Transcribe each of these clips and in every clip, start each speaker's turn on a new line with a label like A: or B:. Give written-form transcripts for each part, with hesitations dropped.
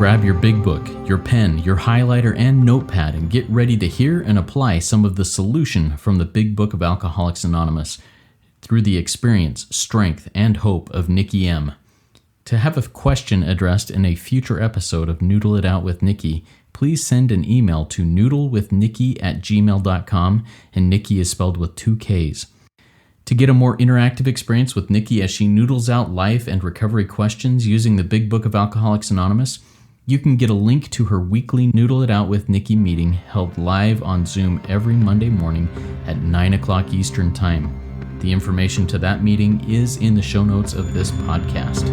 A: grab your big book, your pen, your highlighter, and notepad and get ready to hear and apply some of the solution from the Big Book of Alcoholics Anonymous through the experience, strength, and hope of Nikki M. To have a question addressed in a future episode of Noodle It Out with Nikki, please send an email to noodlewithnikki@gmail.com, and Nikki is spelled with 2 Ks. To get a more interactive experience with Nikki as she noodles out life and recovery questions using the Big Book of Alcoholics Anonymous, you can get a link to her weekly Noodle It Out with Nikki meeting held live on Zoom every Monday morning at 9 o'clock Eastern Time. The information to that meeting is in the show notes of this podcast.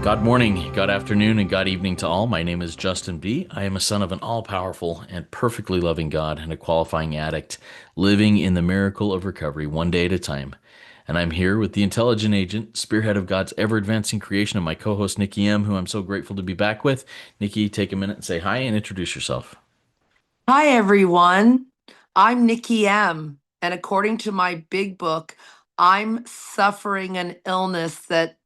A: God morning, God afternoon, and God evening to all. My name is Justin B. I am a son of an all-powerful and perfectly loving God and a qualifying addict, living in the miracle of recovery one day at a time. And I'm here with the intelligent agent, spearhead of God's ever-advancing creation, and my co-host, Nikki M., who I'm so grateful to be back with. Nikki, take a minute and say hi and introduce yourself.
B: Hi, everyone. I'm Nikki M., and according to my big book, I'm suffering an illness that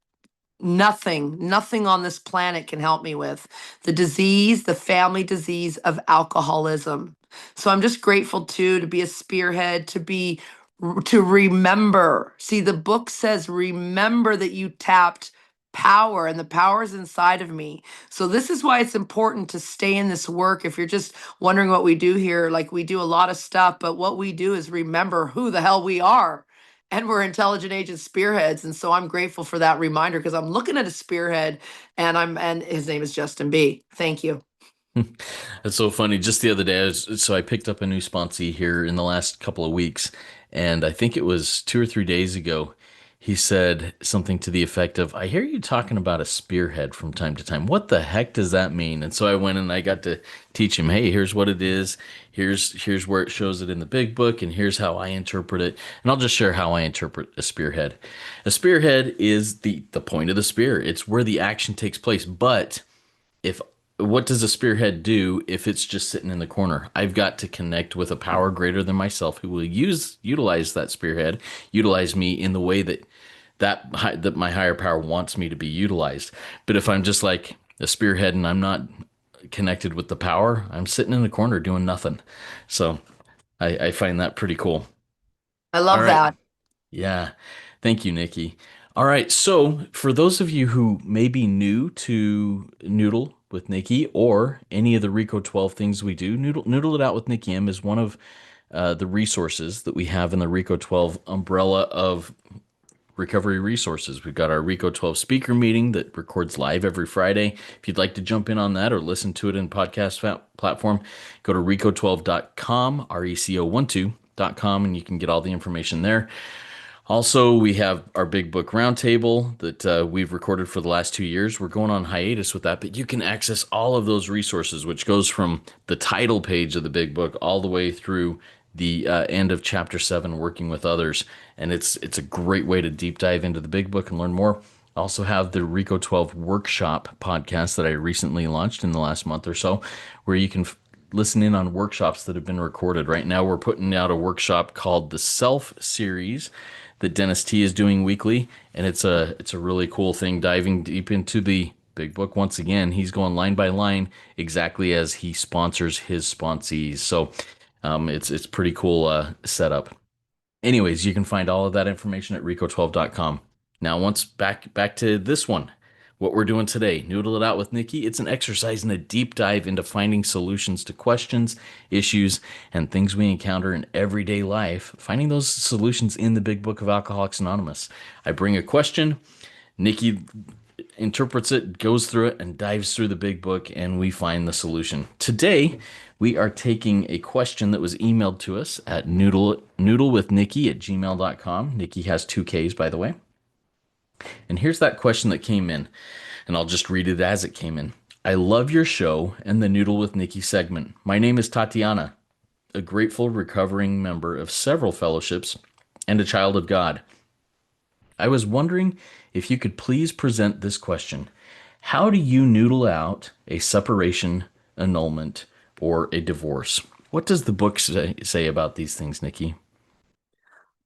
B: nothing on this planet can help me with. The disease, the family disease of alcoholism. So I'm just grateful to be a spearhead, to remember. See, the book says, remember that you tapped power, and the power is inside of me. So this is why it's important to stay in this work. If you're just wondering what we do here, like, we do a lot of stuff, but what we do is remember who the hell we are. And we're intelligent agent spearheads. And so I'm grateful for that reminder, because I'm looking at a spearhead, and his name is Justin B. Thank you.
A: That's so funny. Just the other day, I picked up a new sponsee here in the last couple of weeks, and I think it was 2 or 3 days ago. He said something to the effect of, I hear you talking about a spearhead from time to time. What the heck does that mean? And so I went and I got to teach him, hey, here's what it is. Here's where it shows it in the big book, and here's how I interpret it. And I'll just share how I interpret a spearhead. A spearhead is the point of the spear. It's where the action takes place. But what does a spearhead do if it's just sitting in the corner? I've got to connect with a power greater than myself who will utilize that spearhead, utilize me in the way that my higher power wants me to be utilized. But if I'm just like a spearhead and I'm not connected with the power, I'm sitting in the corner doing nothing. So I find that pretty cool.
B: I love that.
A: Yeah. Thank you, Nikki. All right. So for those of you who may be new to Noodle with Nikki or any of the RICO 12 things we do, Noodle It Out with Nikki M is one of the resources that we have in the RICO 12 umbrella of recovery resources. We've got our RICO 12 speaker meeting that records live every Friday. If you'd like to jump in on that or listen to it in podcast platform, go to RICO12.com, RECO12.com, and you can get all the information there. Also, we have our Big Book Roundtable that we've recorded for the last 2 years. We're going on hiatus with that, but you can access all of those resources, which goes from the title page of the Big Book all the way through the end of Chapter 7, Working with Others. And it's a great way to deep dive into the Big Book and learn more. I also have the RICO 12 Workshop podcast that I recently launched in the last month or so, where you can listen in on workshops that have been recorded. Right now, we're putting out a workshop called the Self Series that Dennis T is doing weekly, and it's a really cool thing, diving deep into the Big Book. Once again, he's going line by line, exactly as he sponsors his sponsees. So it's pretty cool setup. Anyways, you can find all of that information at RICO12.com. Now, once back to this one, what we're doing today, Noodle It Out with Nikki. It's an exercise and a deep dive into finding solutions to questions, issues, and things we encounter in everyday life, finding those solutions in the Big Book of Alcoholics Anonymous. I bring a question, Nikki interprets it, goes through it, and dives through the Big Book, and we find the solution. Today, we are taking a question that was emailed to us at noodlewithnikki@gmail.com. Nikki has 2 Ks, by the way. And here's that question that came in, and I'll just read it as it came in. I love your show and the Noodle with Nikki segment. My name is Tatiana, a grateful recovering member of several fellowships and a child of God. I was wondering if you could please present this question. How do you noodle out a separation, annulment, or a divorce? What does the book say about these things, Nikki?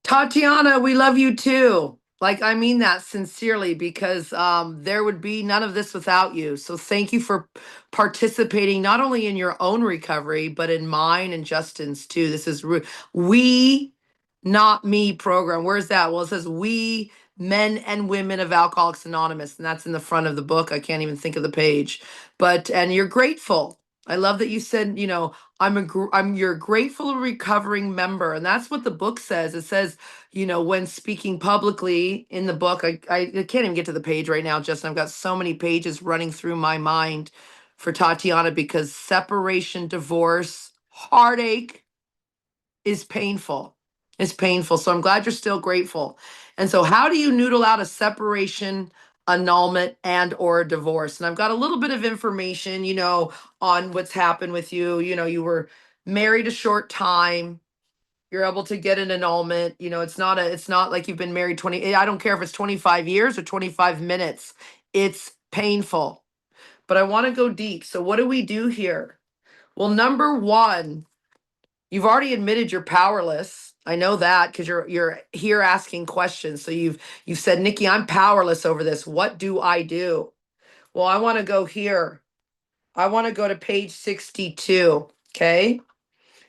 B: Tatiana, we love you too. Like, I mean that sincerely because there would be none of this without you. So thank you for participating not only in your own recovery, but in mine and Justin's too. This is we, not me program. Where's that? Well, it says we, men and women of Alcoholics Anonymous. And that's in the front of the book. I can't even think of the page. And you're grateful. I love that you said, I'm your grateful recovering member. And that's what the book says. It says, when speaking publicly in the book, I can't even get to the page right now, Justin. I've got so many pages running through my mind for Tatiana because separation, divorce, heartache is painful. It's painful. So I'm glad you're still grateful. And so how do you noodle out a separation, annulment, and or a divorce? And I've got a little bit of information, on what's happened with you. You were married a short time. You're able to get an annulment. It's not like you've been married 20, I don't care if it's 25 years or 25 minutes. It's painful. But I want to go deep. So what do we do here? Well, number one, you've already admitted you're powerless. I know that because you're here asking questions. So you've said, Nikki, I'm powerless over this. What do I do? Well, I want to go here. I want to go to page 62. Okay.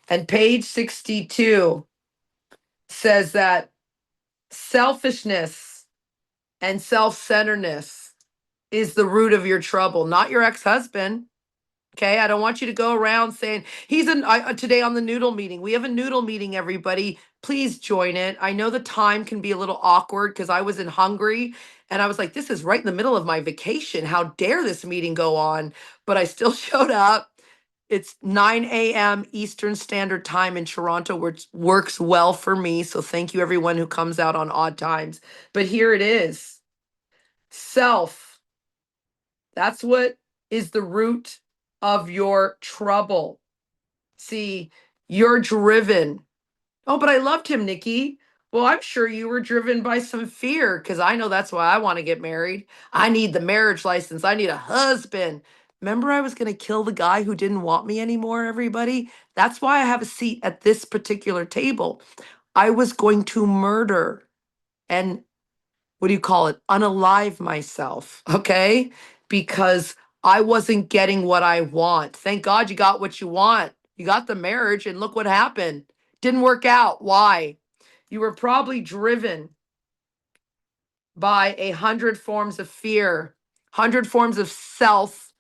B: And page 62 says that selfishness and self-centeredness is the root of your trouble, not your ex-husband. Okay, I don't want you to go around saying today on the noodle meeting. We have a noodle meeting, everybody. Please join it. I know the time can be a little awkward because I was in Hungary and I was like, this is right in the middle of my vacation. How dare this meeting go on? But I still showed up. It's 9 a.m. Eastern Standard Time in Toronto, which works well for me. So thank you, everyone who comes out on odd times. But here it is. Self. That's what is the root of your trouble. See, you're driven. Oh, but I loved him, Nikki. Well, I'm sure you were driven by some fear because I know that's why I want to get married. I need the marriage license. I need a husband. Remember, I was going to kill the guy who didn't want me anymore, everybody? That's why I have a seat at this particular table. I was going to murder and what do you call it? Unalive myself, okay? Because I wasn't getting what I want. Thank God you got what you want. You got the marriage, and look what happened. Didn't work out. Why? You were probably driven by 100 forms of fear, 100 forms of self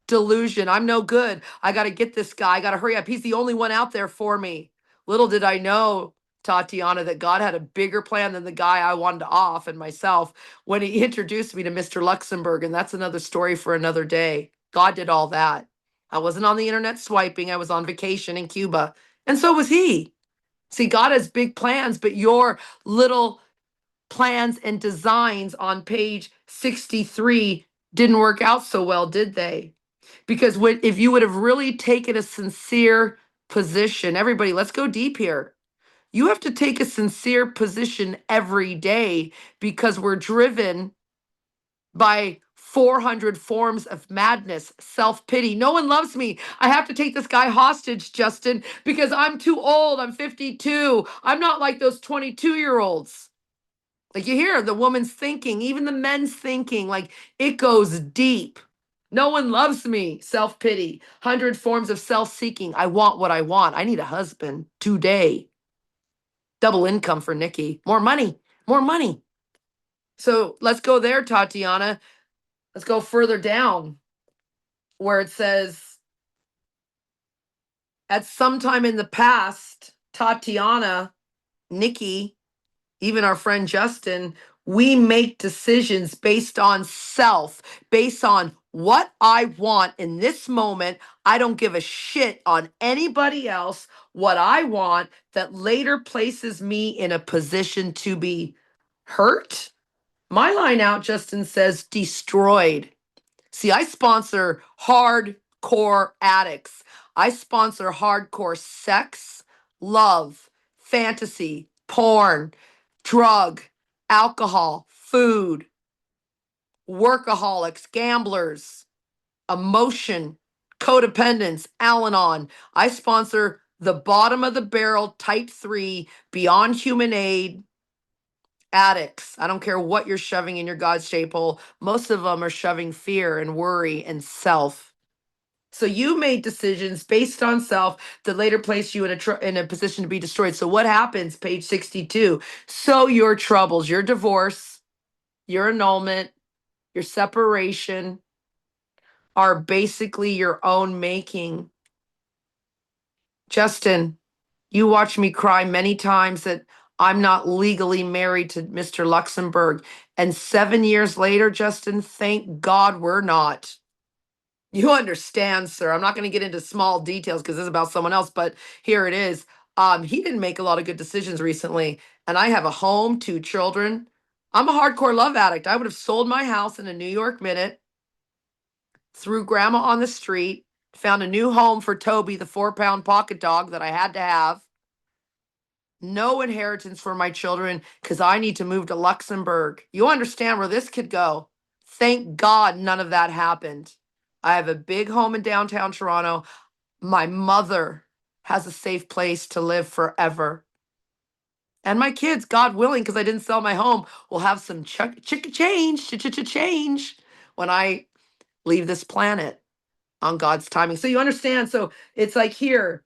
B: delusion. I'm no good. I got to get this guy. I got to hurry up. He's the only one out there for me. Little did I know, Tatiana, that God had a bigger plan than the guy I wanted off and myself when he introduced me to Mr. Luxembourg. And that's another story for another day. God did all that. I wasn't on the internet swiping. I was on vacation in Cuba. And so was he. See, God has big plans, but your little plans and designs on page 63 didn't work out so well, did they? Because if you would have really taken a sincere position, everybody, let's go deep here. You have to take a sincere position every day because we're driven by 400 forms of madness, self-pity. No one loves me. I have to take this guy hostage, Justin, because I'm too old. I'm 52. I'm not like those 22-year-olds. Like you hear the woman's thinking, even the men's thinking, like it goes deep. No one loves me. Self-pity, 100 forms of self-seeking. I want what I want. I need a husband today. Double income for Nikki. More money, more money. So let's go there, Tatiana. Let's go further down where it says, at some time in the past, Tatiana, Nikki, even our friend Justin, we make decisions based on self, based on what I want in this moment. I don't give a shit on anybody else. What I want that later places me in a position to be hurt. My line out, Justin says, destroyed. See, I sponsor hardcore addicts. I sponsor hardcore sex, love, fantasy, porn, drug, alcohol, food, workaholics, gamblers, emotion, codependence, Al-Anon. I sponsor the bottom of the barrel type 3, beyond human aid, Addicts. I don't care what you're shoving in your God shaped hole. Most of them are shoving fear and worry and self. So you made decisions based on self that later place you in a position to be destroyed. So what happens? Page 62. So your troubles, your divorce, your annulment, your separation are basically your own making. Justin, you watch me cry many times that I'm not legally married to Mr. Luxembourg. And 7 years later, Justin, thank God we're not. You understand, sir. I'm not going to get into small details because this is about someone else, but here it is. He didn't make a lot of good decisions recently, and I have a home, 2 children. I'm a hardcore love addict. I would have sold my house in a New York minute, threw grandma on the street, found a new home for Toby, the 4-pound pocket dog that I had to have. No inheritance for my children because I need to move to Luxembourg. You understand where this could go. Thank God none of that happened. I have a big home in downtown Toronto. My mother has a safe place to live forever. And my kids, God willing, because I didn't sell my home, will have some change when I leave this planet on God's timing. So you understand. So it's like here,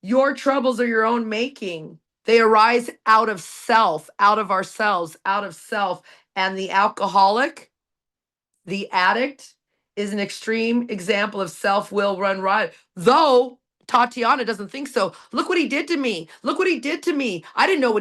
B: your troubles are your own making. They arise out of self, out of ourselves, out of self. And the alcoholic, the addict, is an extreme example of self-will run riot. Though Tatiana doesn't think so. Look what he did to me. Look what he did to me. I didn't know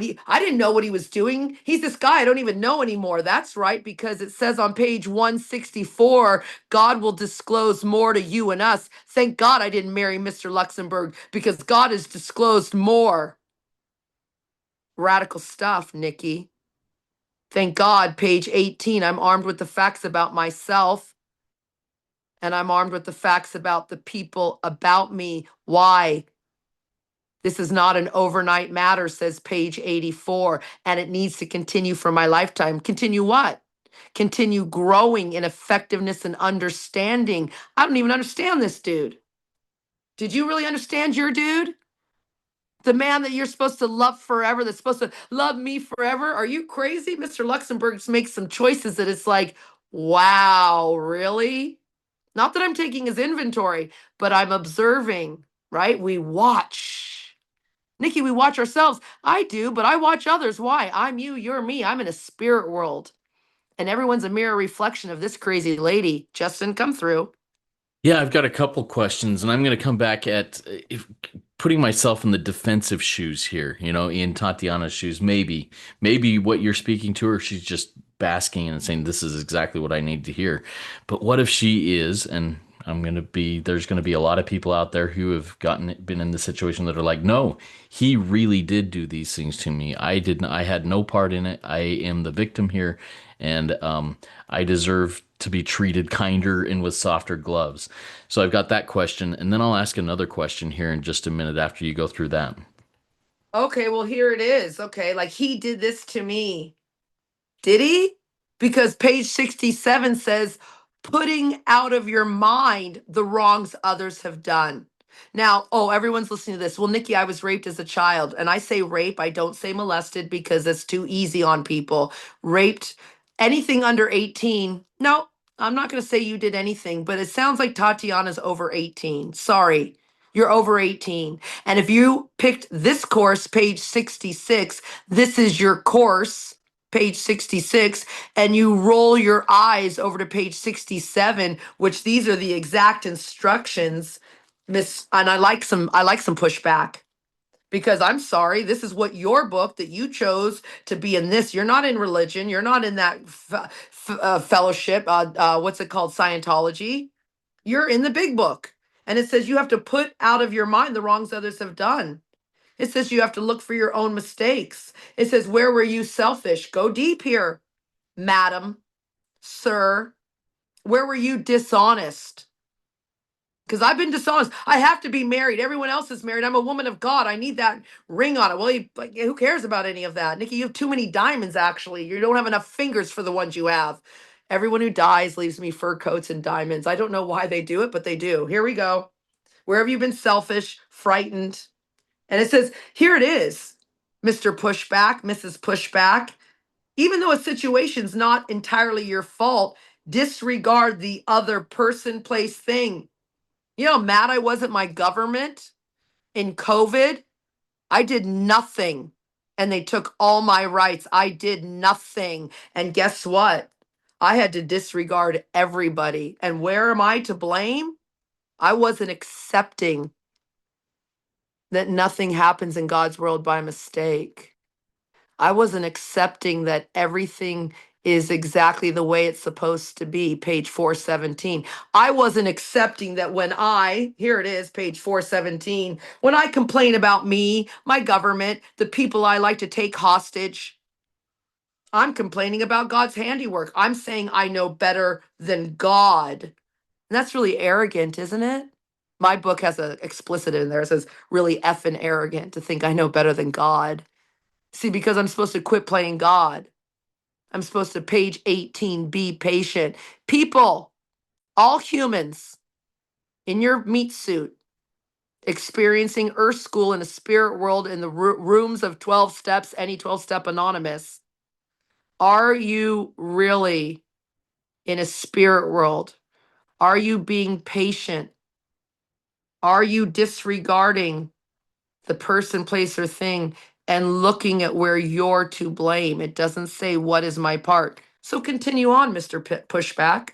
B: what he was doing. He's this guy I don't even know anymore. That's right, because it says on page 164, God will disclose more to you and us. Thank God I didn't marry Mr. Luxembourg because God has disclosed more. Radical stuff, Nikki. Thank God, page 18, I'm armed with the facts about myself and I'm armed with the facts about the people about me. Why? This is not an overnight matter, says page 84, and it needs to continue for my lifetime. Continue what? Continue growing in effectiveness and understanding. I don't even understand this dude. Did you really understand your dude? The man that you're supposed to love forever, that's supposed to love me forever? Are you crazy? Mr. Luxembourg makes some choices that it's like, wow, really? Not that I'm taking his inventory, but I'm observing, right? We watch. Nikki, we watch ourselves. I do, but I watch others. Why? I'm you, you're me. I'm in a spirit world. And everyone's a mirror reflection of this crazy lady. Justin, come through.
A: Yeah, I've got a couple questions, and I'm going to come back at putting myself in the defensive shoes here, in Tatiana's shoes. Maybe what you're speaking to her, she's just basking and saying, this is exactly what I need to hear. But what if she is, and there's going to be a lot of people out there who have been in the situation that are like, no, he really did do these things to me. I had no part in it. I am the victim here. And I deserve to be treated kinder and with softer gloves. So I've got that question, and then I'll ask another question here in just a minute after you go through that.
B: Okay, well, here it is. Okay, like he did this to me. Did he? Because page 67 says, putting out of your mind the wrongs others have done. Now, oh, everyone's listening to this. Well, Nikki, I was raped as a child. And I say rape, I don't say molested because it's too easy on people. Raped, anything under 18. No, I'm not going to say you did anything, but it sounds like Tatiana's over 18. Sorry, you're over 18. And if you picked this course, page 66, this is your course, page 66, and you roll your eyes over to page 67, which these are the exact instructions, Miss, and I like some pushback because I'm sorry, this is what your book that you chose to be in this. You're not in religion, you're not in that fellowship, what's it called, Scientology. You're in the big book. And it says you have to put out of your mind the wrongs others have done. It says you have to look for your own mistakes. It says, where were you selfish? Go deep here, madam, sir. Where were you dishonest? Because I've been dishonest. I have to be married. Everyone else is married. I'm a woman of God. I need that ring on it. Well, who cares about any of that? Nikki, you have too many diamonds, actually. You don't have enough fingers for the ones you have. Everyone who dies leaves me fur coats and diamonds. I don't know why they do it, but they do. Here we go. Where have you been selfish, frightened? And it says, here it is, Mr. Pushback, Mrs. Pushback. Even though a situation's not entirely your fault, disregard the other person, place, thing. You know how mad I was at my government in COVID? I did nothing and they took all my rights. I did nothing. And guess what? I had to disregard everybody. And where am I to blame? I wasn't accepting that nothing happens in God's world by mistake. I wasn't accepting that everything is exactly the way it's supposed to be, page 417. I wasn't accepting that when here it is, page 417, when I complain about me, my government, the people I like to take hostage, I'm complaining about God's handiwork. I'm saying I know better than God. And that's really arrogant, isn't it? My book has a explicit in there. It says, really effing arrogant to think I know better than God. See, because I'm supposed to quit playing God. I'm supposed to, page 18, be patient. People, all humans in your meat suit, experiencing earth school in a spirit world in the rooms of 12 steps, any 12-step anonymous. Are you really in a spirit world? Are you being patient? Are you disregarding the person, place, or thing and looking at where you're to blame? It doesn't say, what is my part? So continue on, Mr. Pushback.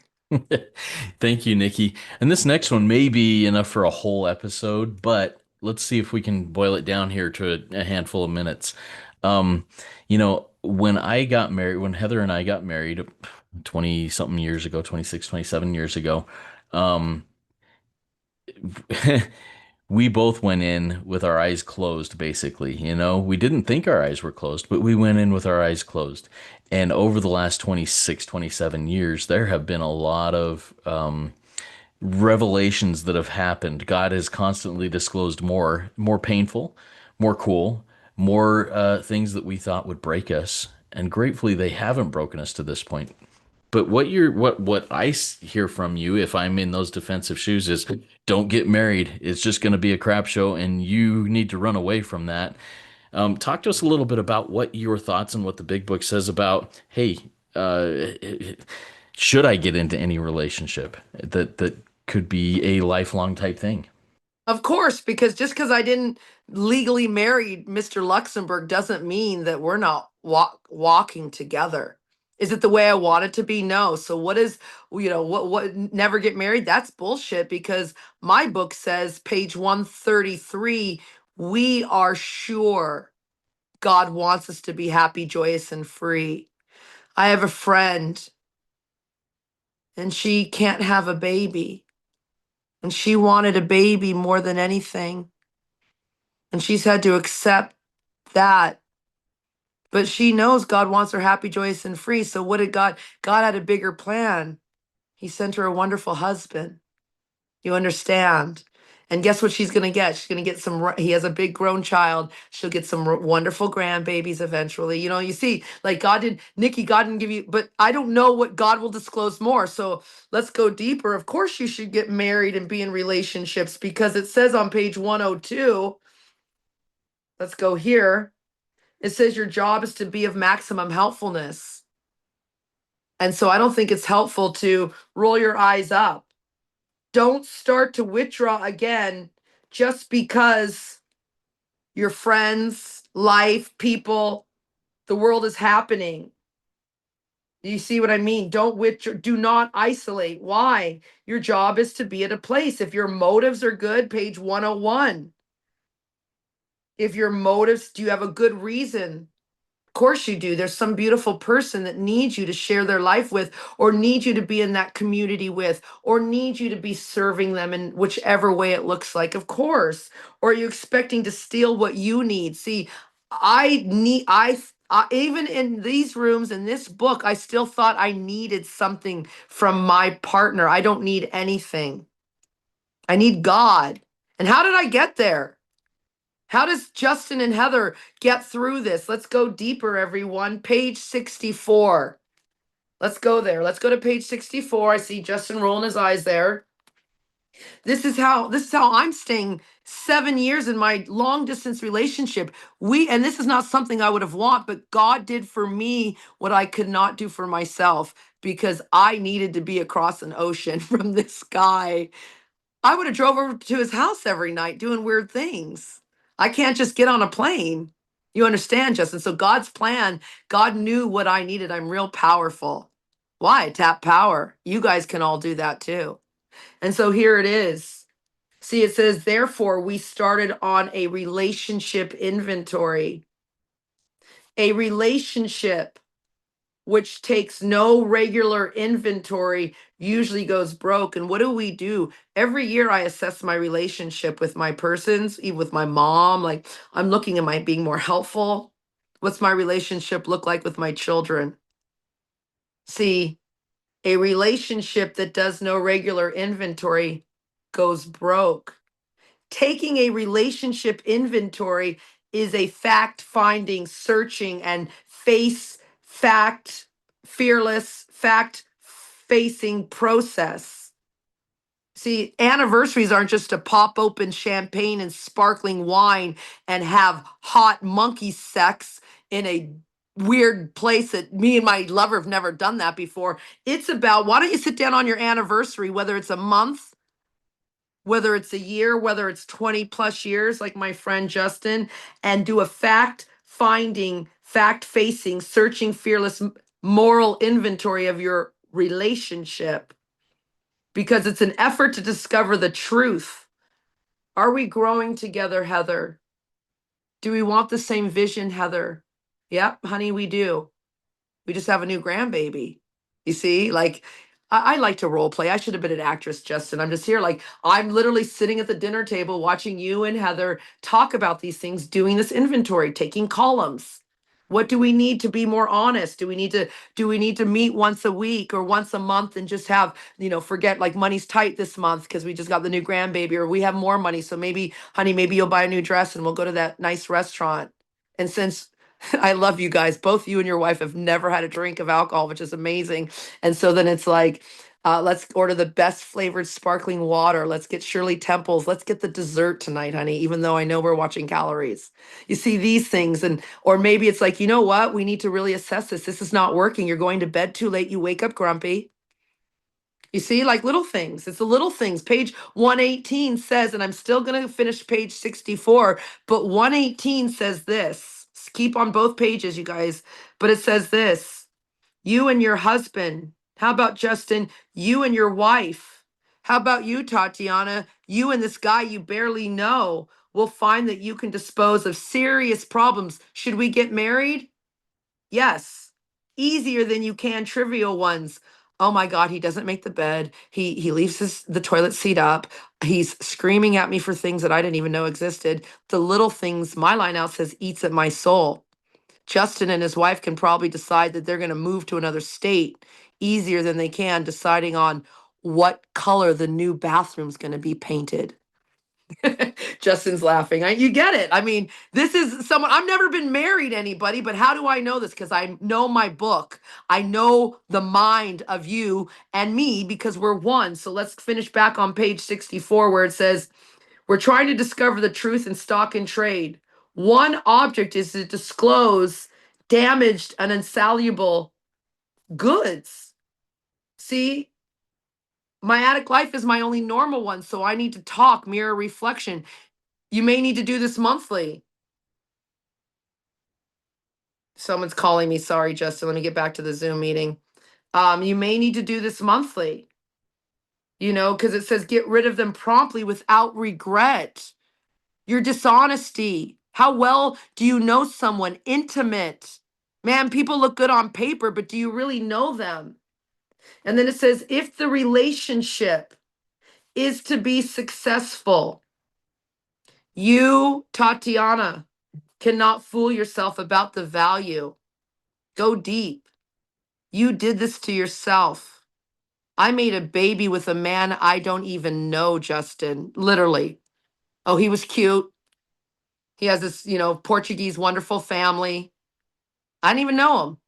A: Thank you, Nikki. And this next one may be enough for a whole episode, but let's see if we can boil it down here to a handful of minutes. Um, when I got married, when Heather and I got married 20 something years ago, 26, 27 years ago, um, we both went in with our eyes closed, basically. We didn't think our eyes were closed, but we went in with our eyes closed. And over the last 26, 27 years, there have been a lot of revelations that have happened. God has constantly disclosed more painful, more cool, more things that we thought would break us. And gratefully, they haven't broken us to this point. But what I hear from you, if I'm in those defensive shoes, is don't get married. It's just going to be a crap show, and you need to run away from that. Talk to us a little bit about what your thoughts and what the big book says about, hey, uh, should I get into any relationship that could be a lifelong type thing?
B: Of course, because just because I didn't legally marry Mr. Luxembourg doesn't mean that we're not walking together. Is it the way I want it to be? No. So what is, what never get married? That's bullshit, because my book says, page 133, we are sure God wants us to be happy, joyous, and free. I have a friend and she can't have a baby, and she wanted a baby more than anything. And she's had to accept that. But she knows God wants her happy, joyous, and free. So what did God had a bigger plan. He sent her a wonderful husband. You understand? And guess what she's going to get? She's going to get he has a big grown child. She'll get some wonderful grandbabies eventually. You see, like Nikki, God didn't give you, but I don't know what God will disclose more. So let's go deeper. Of course, you should get married and be in relationships, because it says on page 102, let's go here. It says your job is to be of maximum helpfulness. And so I don't think it's helpful to roll your eyes up. Don't start to withdraw again just because your friends, life, people, the world is happening. Do you see what I mean? Don't withdraw. Do not isolate. Why? Your job is to be at a place. If your motives are good, page 101. If your motives, do you have a good reason? Of course you do. There's some beautiful person that needs you to share their life with, or need you to be in that community with, or need you to be serving them in whichever way it looks like. Of course. Or are you expecting to steal what you need? See, even in these rooms, in this book, I still thought I needed something from my partner. I don't need anything. I need God. And how did I get there? How does Justin and Heather get through this? Let's go deeper, everyone. Page 64. Let's go there. Let's go to page 64. I see Justin rolling his eyes there. This is how I'm staying 7 years in my long distance relationship. And this is not something I would have want, but God did for me what I could not do for myself because I needed to be across an ocean from this guy. I would have drove over to his house every night doing weird things. I can't just get on a plane. You understand, Justin? So God's plan, God knew what I needed. I'm real powerful. Why? Tap power. You guys can all do that too. And so here it is. See, it says, therefore, we started on a relationship inventory. A relationship which takes no regular inventory usually goes broke. And what do we do? Every year I assess my relationship with my persons, even with my mom. Like, I'm looking, am I being more helpful? What's my relationship look like with my children? See, a relationship that does no regular inventory goes broke. Taking a relationship inventory is a fact finding, searching, and fearless, fact facing process. See, anniversaries aren't just to pop open champagne and sparkling wine and have hot monkey sex in a weird place that me and my lover have never done that before. It's about, why don't you sit down on your anniversary, whether it's a month, whether it's a year, whether it's 20 plus years, like my friend Justin, and do a fact finding, fact facing, searching, fearless moral inventory of your relationship because it's an effort to discover the truth. Are we growing together, Heather? Do we want the same vision, Heather? Yep, honey, we do. We just have a new grandbaby. You see, like I like to role play. I should have been an actress, Justin. I'm just here, like I'm literally sitting at the dinner table watching you and Heather talk about these things, doing this inventory, taking columns. What do we need to be more honest? Do we need to meet once a week or once a month and just have, forget like money's tight this month because we just got the new grandbaby or we have more money. So maybe, honey, maybe you'll buy a new dress and we'll go to that nice restaurant. And since I love you guys. Both you and your wife have never had a drink of alcohol, which is amazing. And so then it's like, let's order the best flavored sparkling water. Let's get Shirley Temples. Let's get the dessert tonight, honey, even though I know we're watching calories. You see these things. Or maybe it's like, you know what? We need to really assess this. This is not working. You're going to bed too late. You wake up grumpy. You see, like little things. It's the little things. Page 118 says, and I'm still going to finish page 64, but 118 says this. Keep on both pages, you guys. But it says this: you and your husband. How about Justin? You and your wife. How about you, Tatiana? You and this guy you barely know will find that you can dispose of serious problems. Should we get married? Yes. Easier than you can trivial ones. Oh my God, he doesn't make the bed. He leaves the toilet seat up. He's screaming at me for things that I didn't even know existed. The little things, my line out says, eats at my soul. Justin and his wife can probably decide that they're going to move to another state easier than they can deciding on what color the new bathroom's going to be painted. Justin's laughing. You get it. I mean, this is someone, I've never been married to anybody, but how do I know this? Because I know my book. I know the mind of you and me because we're one. So let's finish back on page 64 where it says, we're trying to discover the truth in stock and trade. One object is to disclose damaged and insoluble goods. See, my addict life is my only normal one. So I need to talk, mirror reflection. You may need to do this monthly. Someone's calling me. Sorry, Justin. Let me get back to the Zoom meeting. You may need to do this monthly, because it says get rid of them promptly without regret. Your dishonesty. How well do you know someone intimate? Man, people look good on paper, but do you really know them? And then it says if the relationship is to be successful, you, Tatiana, cannot fool yourself about the value. Go deep. You did this to yourself. I made a baby with a man I don't even know, Justin. Literally. Oh, he was cute. He has this, Portuguese wonderful family. I didn't even know him.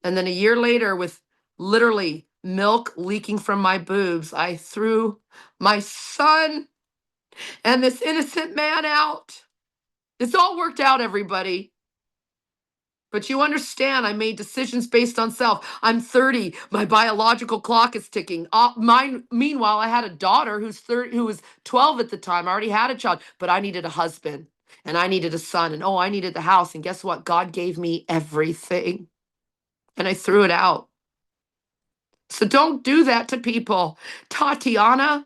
B: And then a year later, with literally milk leaking from my boobs, I threw my son and this innocent man out. It's all worked out, everybody. But you understand, I made decisions based on self. I'm 30. My biological clock is ticking. Meanwhile, I had a daughter who's 30, who was 12 at the time. I already had a child, but I needed a husband and I needed a son. And oh, I needed the house. And guess what? God gave me everything. And I threw it out. So don't do that to people. Tatiana,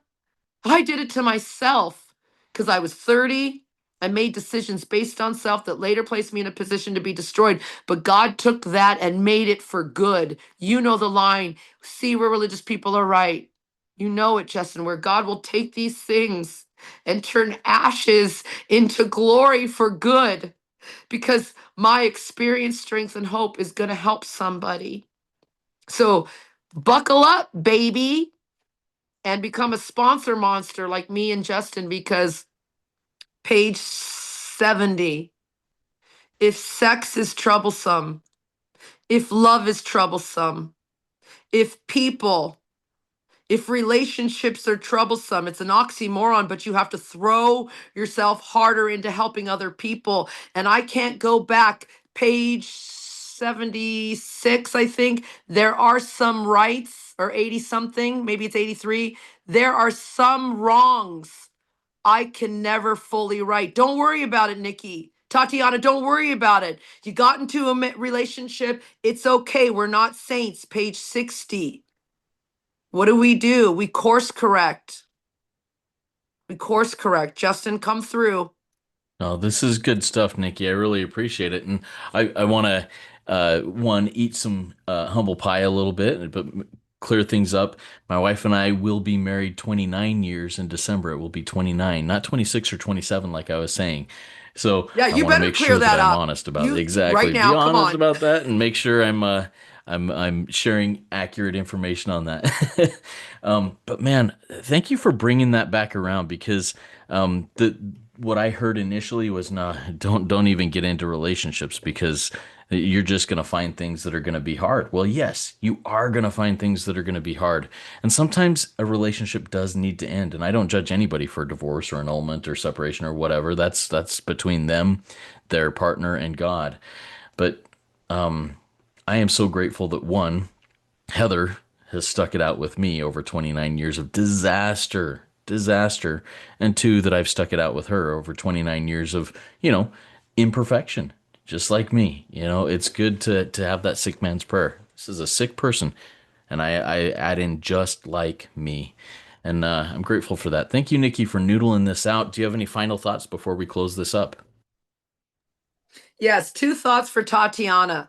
B: I did it to myself because I was 30. I made decisions based on self that later placed me in a position to be destroyed. But God took that and made it for good. You know the line, see where religious people are right. You know it, Justin, where God will take these things and turn ashes into glory for good because my experience, strength, and hope is going to help somebody. So buckle up, baby, and become a sponsor monster like me and Justin because page 70, if sex is troublesome, if love is troublesome, if people, if relationships are troublesome, it's an oxymoron, but you have to throw yourself harder into helping other people. And I can't go back. Page 76, I think. There are some rights, or 80 something, maybe it's 83. There are some wrongs I can never fully right. Don't worry about it, Nikki. Tatiana, don't worry about it. You got into a relationship. It's okay. We're not saints. Page 60. What do? We course correct. We course correct. Justin, come through.
A: Oh, this is good stuff, Nikki. I really appreciate it. And I want to, one, eat some humble pie a little bit, but clear things up. My wife and I will be married 29 years in December. It will be 29, not 26 or 27, like I was saying. So
B: Yeah,
A: I
B: you
A: want to
B: better
A: make
B: clear
A: sure that
B: that
A: I'm
B: up.
A: honest about it.
B: You right
A: Exactly. Be
B: now, come
A: honest
B: on.
A: about that and make sure I'm sharing accurate information on that. But man, thank you for bringing that back around because the what I heard initially was nah, don't even get into relationships because you're just going to find things that are going to be hard. Well, yes, you are going to find things that are going to be hard. And sometimes a relationship does need to end. And I don't judge anybody for divorce or annulment or separation or whatever. That's between them, their partner, and God. But I am so grateful that one, Heather has stuck it out with me over 29 years of disaster, and two, that I've stuck it out with her over 29 years of, imperfection, just like me. It's good to have that sick man's prayer. This is a sick person, and I add in just like me. And I'm grateful for that. Thank you, Nikki, for noodling this out. Do you have any final thoughts before we close this up?
B: Yes, two thoughts for Tatiana.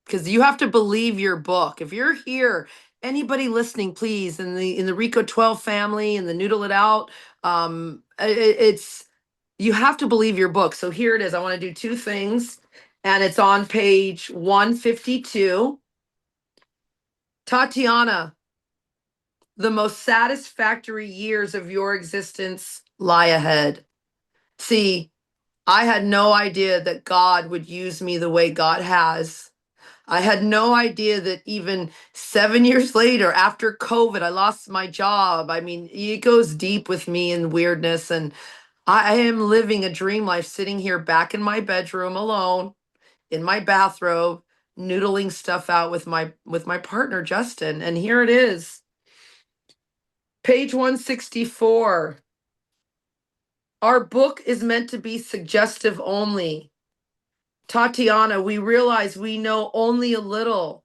B: Because you have to believe your book. If you're here, anybody listening, please, in the Rico 12 family and the Noodle It Out, it's you have to believe your book. So here it is. I want to do two things, and it's on page 152. Tatiana, the most satisfactory years of your existence lie ahead. See, I had no idea that God would use me the way God has. I had no idea that even 7 years later, after COVID, I lost my job. I mean, it goes deep with me and weirdness. And I am living a dream life sitting here back in my bedroom alone in my bathrobe, noodling stuff out with my partner, Justin. And here it is. Page 164. Our book is meant to be suggestive only. Tatiana, we realize we know only a little.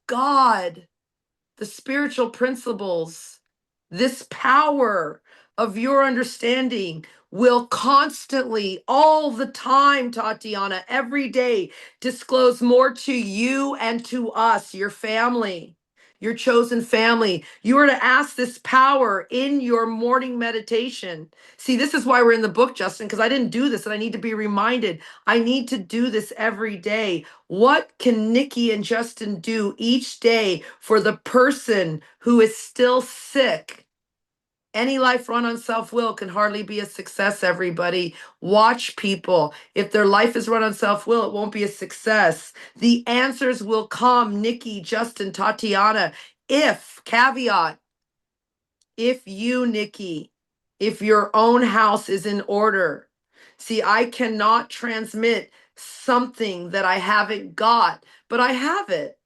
B: God, the spiritual principles, this power of your understanding will constantly, all the time, Tatiana, every day, disclose more to you and to us, your family, your chosen family. You are to ask this power in your morning meditation. See, this is why we're in the book, Justin, because I didn't do this and I need to be reminded. I need to do this every day. What can Nikki and Justin do each day for the person who is still sick? Any life run on self will can hardly be a success, everybody. Watch people. If their life is run on self will, it won't be a success. The answers will come, Nikki, Justin, Tatiana. If, caveat, if you, Nikki, if your own house is in order. See, I cannot transmit something that I haven't got, but I have it.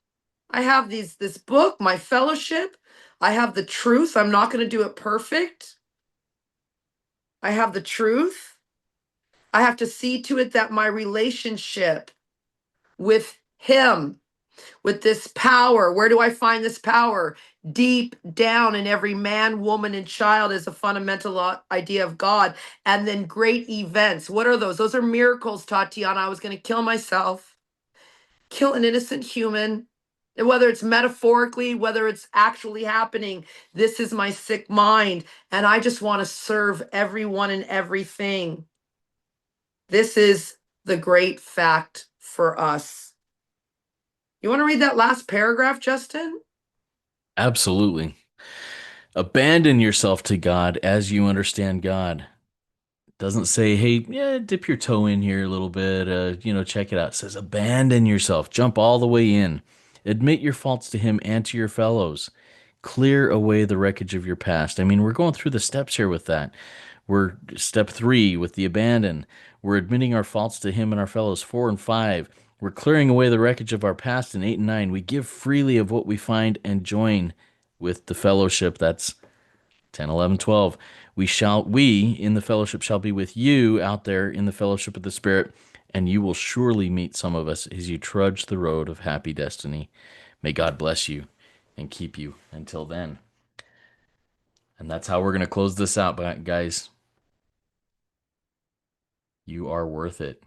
B: I have this book, my fellowship. I have the truth. I'm not going to do it perfect. I have the truth. I have to see to it that my relationship with him, with this power, where do I find this power? Deep down in every man, woman, and child is a fundamental idea of God. And then great events. What are those? Those are miracles, Tatiana. I was going to kill myself, kill an innocent human. And whether it's metaphorically, whether it's actually happening, this is my sick mind. And I just want to serve everyone and everything. This is the great fact for us. You want to read that last paragraph, Justin?
A: Absolutely. Abandon yourself to God as you understand God. Doesn't say, hey, yeah, dip your toe in here a little bit, check it out. It says, abandon yourself, jump all the way in. Admit your faults to him and to your fellows. Clear away the wreckage of your past. I mean, we're going through the steps here with that. We're step 3 with the abandon. We're admitting our faults to him and our fellows, 4 and 5. We're clearing away the wreckage of our past in 8 and 9. We give freely of what we find and join with the fellowship. That's 10, 11, 12. We in the fellowship shall be with you out there in the fellowship of the Spirit, and you will surely meet some of us as you trudge the road of happy destiny. May God bless you and keep you until then. And that's how we're going to close this out, but guys, you are worth it.